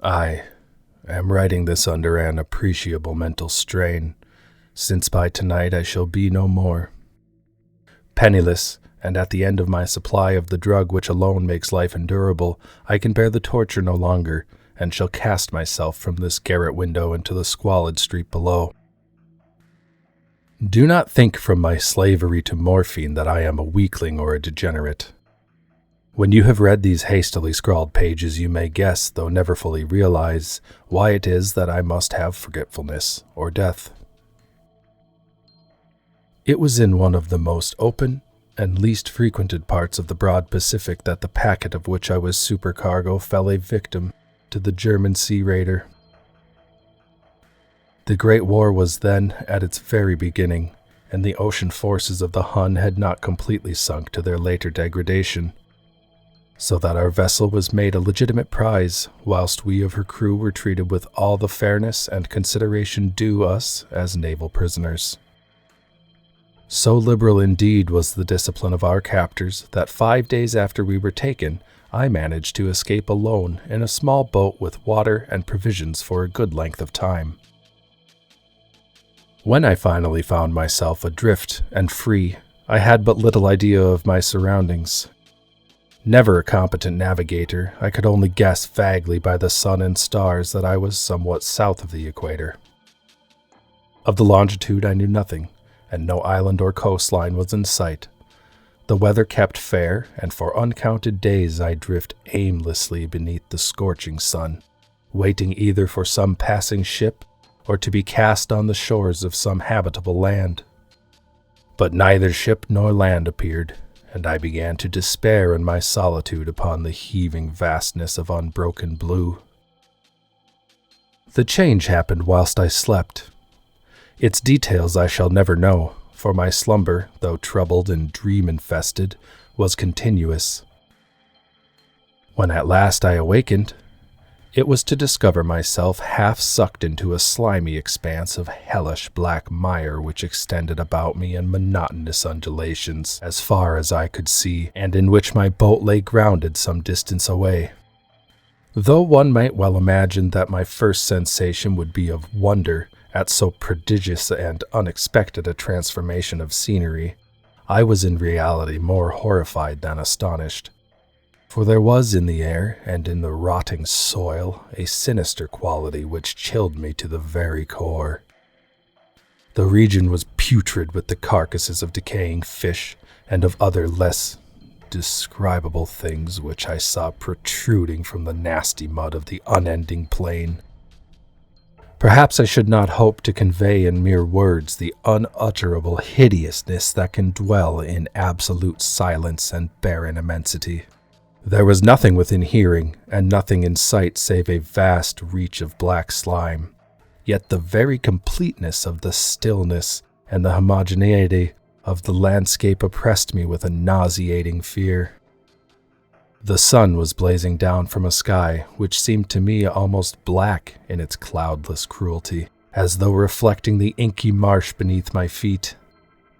I am writing this under an appreciable mental strain, since by tonight I shall be no more. Penniless, and at the end of my supply of the drug which alone makes life endurable, I can bear the torture no longer, and shall cast myself from this garret window into the squalid street below. Do not think from my slavery to morphine that I am a weakling or a degenerate. When you have read these hastily scrawled pages, you may guess, though never fully realize, why it is that I must have forgetfulness or death. It was in one of the most open and least frequented parts of the broad Pacific that the packet of which I was supercargo fell a victim to the German sea raider. The Great War was then at its very beginning, and the ocean forces of the Hun had not completely sunk to their later degradation, so that our vessel was made a legitimate prize, whilst we of her crew were treated with all the fairness and consideration due us as naval prisoners. So liberal indeed was the discipline of our captors that 5 days after we were taken, I managed to escape alone in a small boat with water and provisions for a good length of time. When I finally found myself adrift and free, I had but little idea of my surroundings. Never a competent navigator, I could only guess vaguely by the sun and stars that I was somewhat south of the equator. Of the longitude I knew nothing, and no island or coastline was in sight. The weather kept fair, and for uncounted days I drift aimlessly beneath the scorching sun, waiting either for some passing ship or to be cast on the shores of some habitable land. But neither ship nor land appeared, and I began to despair in my solitude upon the heaving vastness of unbroken blue. The change happened whilst I slept. Its details I shall never know, for my slumber, though troubled and dream-infested, was continuous. When at last I awakened, it was to discover myself half sucked into a slimy expanse of hellish black mire which extended about me in monotonous undulations as far as I could see, and in which my boat lay grounded some distance away. Though one might well imagine that my first sensation would be of wonder at so prodigious and unexpected a transformation of scenery, I was in reality more horrified than astonished. For there was in the air and in the rotting soil a sinister quality which chilled me to the very core. The region was putrid with the carcasses of decaying fish and of other less describable things which I saw protruding from the nasty mud of the unending plain. Perhaps I should not hope to convey in mere words the unutterable hideousness that can dwell in absolute silence and barren immensity. There was nothing within hearing, and nothing in sight save a vast reach of black slime. Yet the very completeness of the stillness and the homogeneity of the landscape oppressed me with a nauseating fear. The sun was blazing down from a sky which seemed to me almost black in its cloudless cruelty, as though reflecting the inky marsh beneath my feet.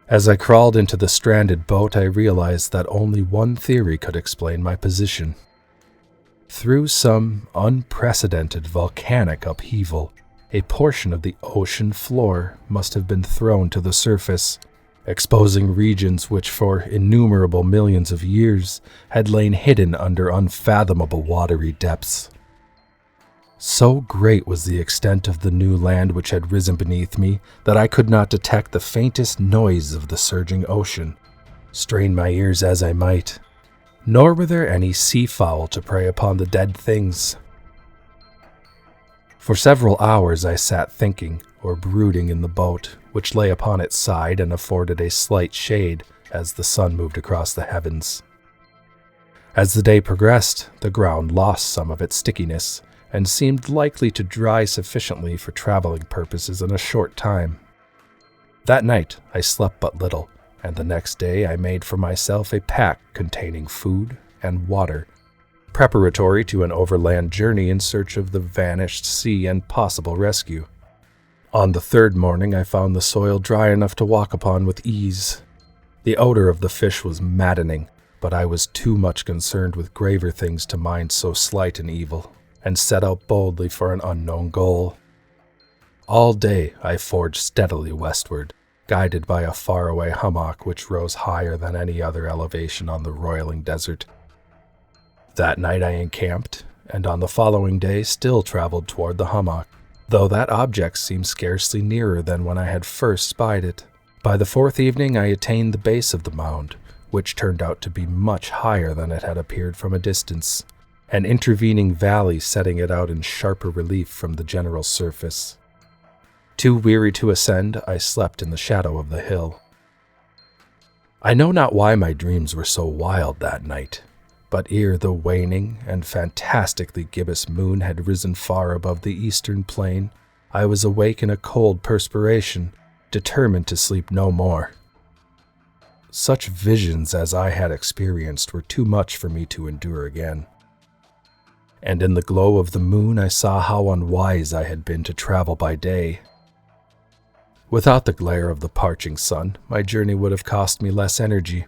As I crawled into the stranded boat, I realized that only one theory could explain my position. Through some unprecedented volcanic upheaval, a portion of the ocean floor must have been thrown to the surface, exposing regions which for innumerable millions of years had lain hidden under unfathomable watery depths. So great was the extent of the new land which had risen beneath me that I could not detect the faintest noise of the surging ocean, strain my ears as I might. Nor were there any seafowl to prey upon the dead things. For several hours I sat thinking or brooding in the boat, which lay upon its side and afforded a slight shade as the sun moved across the heavens. As the day progressed, the ground lost some of its stickiness, and seemed likely to dry sufficiently for traveling purposes in a short time. That night I slept but little, and the next day I made for myself a pack containing food and water, preparatory to an overland journey in search of the vanished sea and possible rescue. On the third morning I found the soil dry enough to walk upon with ease. The odor of the fish was maddening, but I was too much concerned with graver things to mind so slight an evil, and set out boldly for an unknown goal. All day I forged steadily westward, guided by a faraway hummock which rose higher than any other elevation on the roiling desert. That night I encamped, and on the following day still traveled toward the hummock, though that object seemed scarcely nearer than when I had first spied it. By the fourth evening I attained the base of the mound, which turned out to be much higher than it had appeared from a distance, an intervening valley setting it out in sharper relief from the general surface. Too weary to ascend, I slept in the shadow of the hill. I know not why my dreams were so wild that night, but ere the waning and fantastically gibbous moon had risen far above the eastern plain, I was awake in a cold perspiration, determined to sleep no more. Such visions as I had experienced were too much for me to endure again. And in the glow of the moon I saw how unwise I had been to travel by day. Without the glare of the parching sun, my journey would have cost me less energy.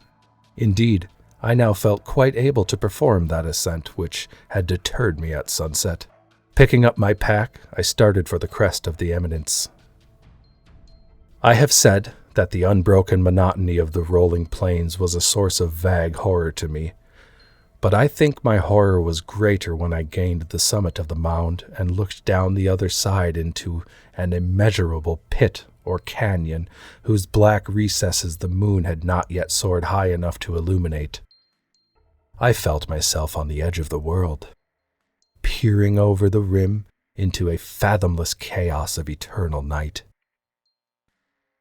Indeed, I now felt quite able to perform that ascent which had deterred me at sunset. Picking up my pack, I started for the crest of the eminence. I have said that the unbroken monotony of the rolling plains was a source of vague horror to me, but I think my horror was greater when I gained the summit of the mound and looked down the other side into an immeasurable pit or canyon whose black recesses the moon had not yet soared high enough to illuminate. I felt myself on the edge of the world, peering over the rim into a fathomless chaos of eternal night.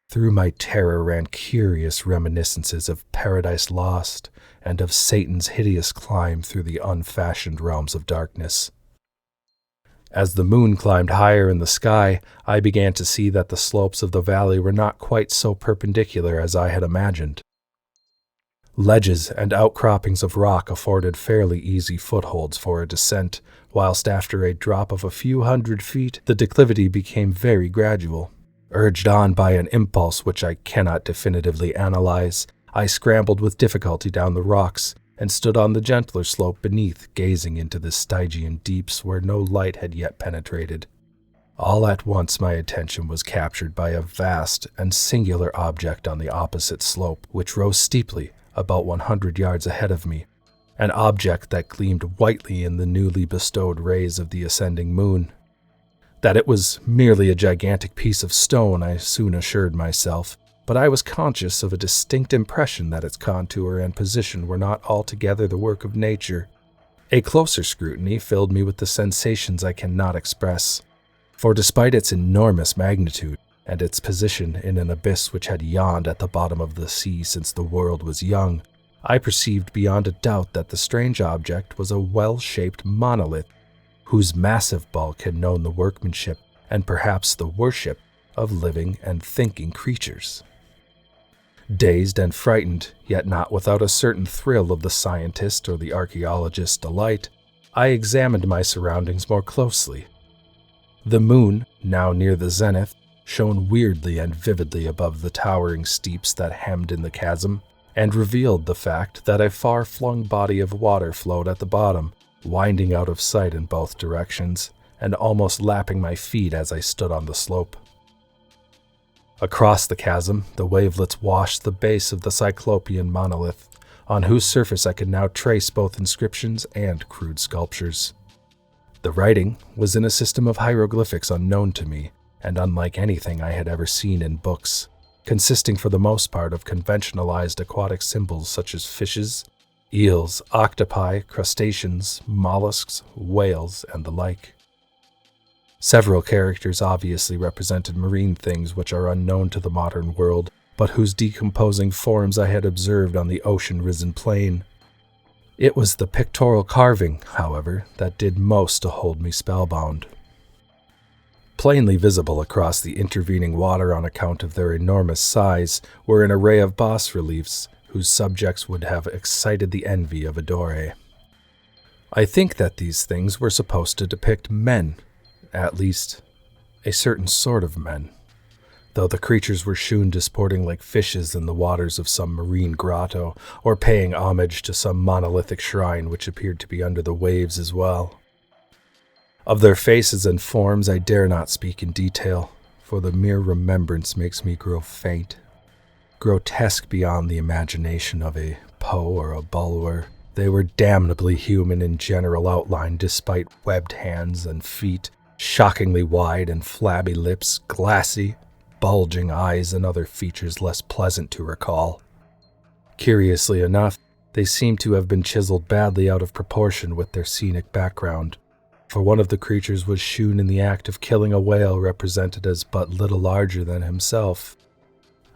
Through my terror ran curious reminiscences of Paradise Lost and of Satan's hideous climb through the unfashioned realms of darkness. As the moon climbed higher in the sky, I began to see that the slopes of the valley were not quite so perpendicular as I had imagined. Ledges and outcroppings of rock afforded fairly easy footholds for a descent, whilst after a drop of a few hundred feet, the declivity became very gradual. Urged on by an impulse which I cannot definitively analyze, I scrambled with difficulty down the rocks and stood on the gentler slope beneath, gazing into the Stygian deeps where no light had yet penetrated. All at once my attention was captured by a vast and singular object on the opposite slope, which rose steeply about 100 yards ahead of me, an object that gleamed whitely in the newly bestowed rays of the ascending moon. That it was merely a gigantic piece of stone I soon assured myself, but I was conscious of a distinct impression that its contour and position were not altogether the work of nature. A closer scrutiny filled me with the sensations I cannot express, for despite its enormous magnitude and its position in an abyss which had yawned at the bottom of the sea since the world was young, I perceived beyond a doubt that the strange object was a well-shaped monolith, whose massive bulk had known the workmanship and perhaps the worship of living and thinking creatures. Dazed and frightened, yet not without a certain thrill of the scientist or the archaeologist's delight, I examined my surroundings more closely. The moon, now near the zenith, shone weirdly and vividly above the towering steeps that hemmed in the chasm, and revealed the fact that a far-flung body of water flowed at the bottom, winding out of sight in both directions, and almost lapping my feet as I stood on the slope. Across the chasm, the wavelets washed the base of the cyclopean monolith, on whose surface I could now trace both inscriptions and crude sculptures. The writing was in a system of hieroglyphics unknown to me, and unlike anything I had ever seen in books, consisting for the most part of conventionalized aquatic symbols such as fishes, eels, octopi, crustaceans, mollusks, whales, and the like. Several characters obviously represented marine things which are unknown to the modern world, but whose decomposing forms I had observed on the ocean-risen plain. It was the pictorial carving, however, that did most to hold me spellbound. Plainly visible across the intervening water on account of their enormous size were an array of bas-reliefs, whose subjects would have excited the envy of a Doré. I think that these things were supposed to depict men, at least a certain sort of men, though the creatures were shewn disporting like fishes in the waters of some marine grotto, or paying homage to some monolithic shrine which appeared to be under the waves as well. Of their faces and forms I dare not speak in detail, for the mere remembrance makes me grow faint. Grotesque beyond the imagination of a Poe or a Bulwer, they were damnably human in general outline despite webbed hands and feet, shockingly wide and flabby lips, glassy, bulging eyes, and other features less pleasant to recall. Curiously enough, they seemed to have been chiseled badly out of proportion with their scenic background, for one of the creatures was shewn in the act of killing a whale represented as but little larger than himself.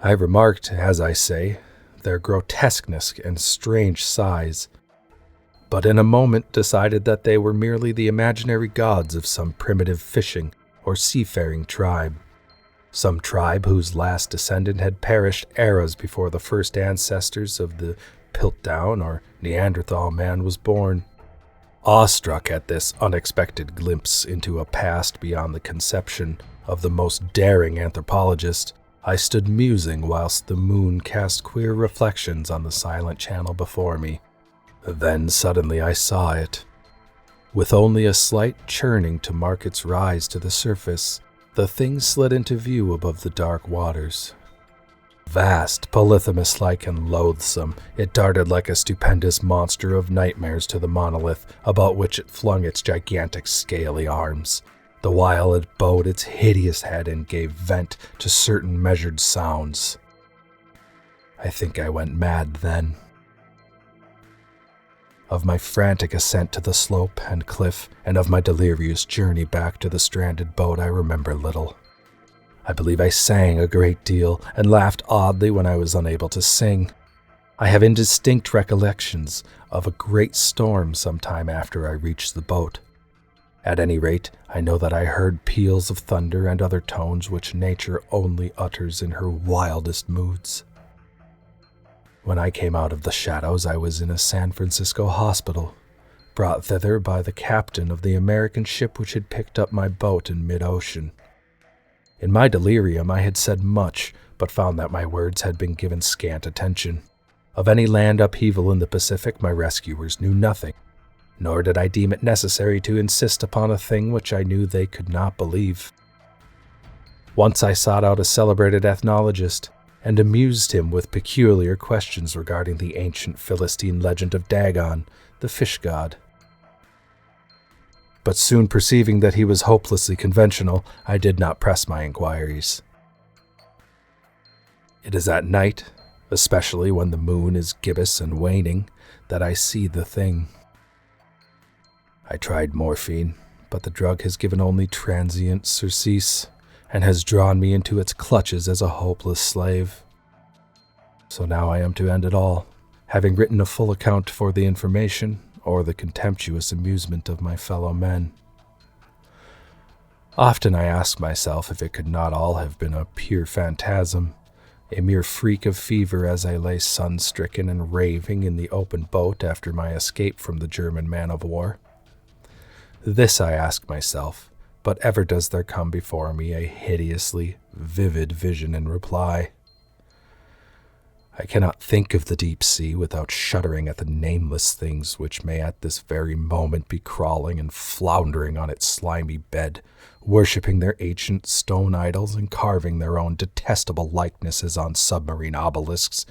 I remarked, as I say, their grotesqueness and strange size, but in a moment decided that they were merely the imaginary gods of some primitive fishing or seafaring tribe. Some tribe whose last descendant had perished eras before the first ancestors of the Piltdown or Neanderthal man was born. Awestruck at this unexpected glimpse into a past beyond the conception of the most daring anthropologist, I stood musing whilst the moon cast queer reflections on the silent channel before me. Then suddenly I saw it. With only a slight churning to mark its rise to the surface, the thing slid into view above the dark waters. Vast, polyphemus-like and loathsome, it darted like a stupendous monster of nightmares to the monolith about which it flung its gigantic scaly arms, the while it bowed its hideous head and gave vent to certain measured sounds. I think I went mad then. Of my frantic ascent to the slope and cliff, and of my delirious journey back to the stranded boat I remember little. I believe I sang a great deal and laughed oddly when I was unable to sing. I have indistinct recollections of a great storm some time after I reached the boat. At any rate, I know that I heard peals of thunder and other tones which nature only utters in her wildest moods. When I came out of the shadows, I was in a San Francisco hospital, brought thither by the captain of the American ship which had picked up my boat in mid-ocean. In my delirium I had said much, but found that my words had been given scant attention. Of any land upheaval in the Pacific my rescuers knew nothing, nor did I deem it necessary to insist upon a thing which I knew they could not believe. Once I sought out a celebrated ethnologist, and amused him with peculiar questions regarding the ancient Philistine legend of Dagon, the fish god. But soon perceiving that he was hopelessly conventional, I did not press my inquiries. It is at night, especially when the moon is gibbous and waning, that I see the thing. I tried morphine, but the drug has given only transient surcease, and has drawn me into its clutches as a hopeless slave. So now I am to end it all, having written a full account for the information, or the contemptuous amusement of my fellow men. Often I ask myself if it could not all have been a pure phantasm, a mere freak of fever as I lay sun-stricken and raving in the open boat after my escape from the German man-of-war. This I ask myself, but ever does there come before me a hideously vivid vision in reply. I cannot think of the deep sea without shuddering at the nameless things which may at this very moment be crawling and floundering on its slimy bed, worshipping their ancient stone idols and carving their own detestable likenesses on submarine obelisks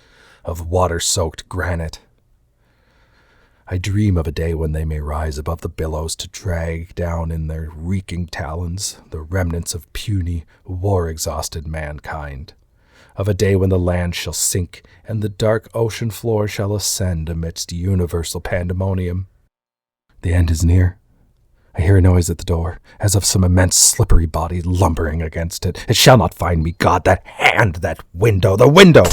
of water-soaked granite. I dream of a day when they may rise above the billows to drag down in their reeking talons the remnants of puny, war-exhausted mankind. Of a day when the land shall sink and the dark ocean floor shall ascend amidst universal pandemonium. The end is near. I hear a noise at the door, as of some immense slippery body lumbering against it. It shall not find me, God, that hand, that window, the window!